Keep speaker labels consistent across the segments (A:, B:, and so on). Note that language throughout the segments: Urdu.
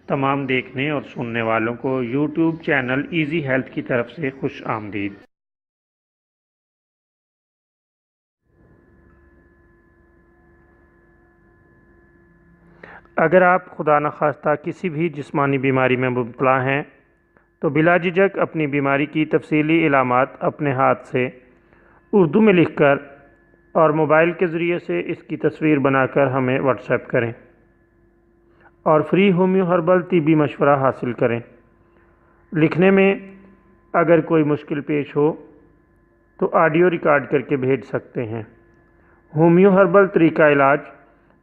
A: تمام دیکھنے اور سننے والوں کو یوٹیوب چینل ایزی ہیلتھ کی طرف سے خوش آمدید۔ اگر آپ خدا نخواستہ کسی بھی جسمانی بیماری میں مبتلا ہیں تو بلا جھجک اپنی بیماری کی تفصیلی علامات اپنے ہاتھ سے اردو میں لکھ کر اور موبائل کے ذریعے سے اس کی تصویر بنا کر ہمیں واٹس ایپ کریں اور فری ہومیو ہربل طبی مشورہ حاصل کریں۔ لکھنے میں اگر کوئی مشکل پیش ہو تو آڈیو ریکارڈ کر کے بھیج سکتے ہیں۔ ہومیو ہربل طریقہ علاج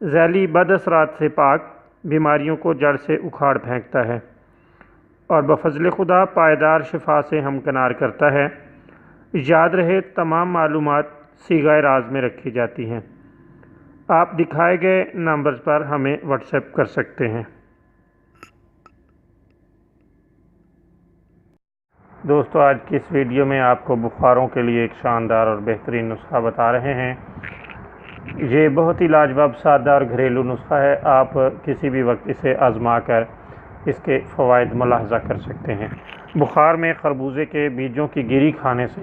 A: ذیلی بد اثرات سے پاک، بیماریوں کو جڑ سے اکھاڑ پھینکتا ہے اور بفضل خدا پائیدار شفا سے ہمکنار کرتا ہے۔ یاد رہے تمام معلومات صیغہ راز میں رکھی جاتی ہیں۔ آپ دکھائے گئے نمبرز پر ہمیں واٹس ایپ کر سکتے ہیں۔ دوستو، آج کی اس ویڈیو میں آپ کو بخاروں کے لیے ایک شاندار اور بہترین نسخہ بتا رہے ہیں۔ یہ بہت ہی لاجواب سادہ اور گھریلو نسخہ ہے۔ آپ کسی بھی وقت اسے آزما کر اس کے فوائد ملاحظہ کر سکتے ہیں۔ بخار میں خربوزے کے بیجوں کی گری کھانے سے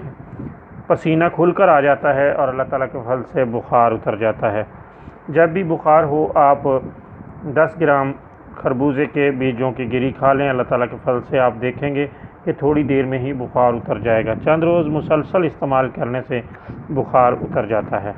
A: پسینہ کھل کر آ جاتا ہے اور اللہ تعالیٰ کے فضل سے بخار اتر جاتا ہے۔ جب بھی بخار ہو آپ 10 گرام خربوزے کے بیجوں کی گری کھا لیں۔ اللہ تعالیٰ کے فضل سے آپ دیکھیں گے کہ تھوڑی دیر میں ہی بخار اتر جائے گا۔ چند روز مسلسل استعمال کرنے سے بخار اتر جاتا ہے۔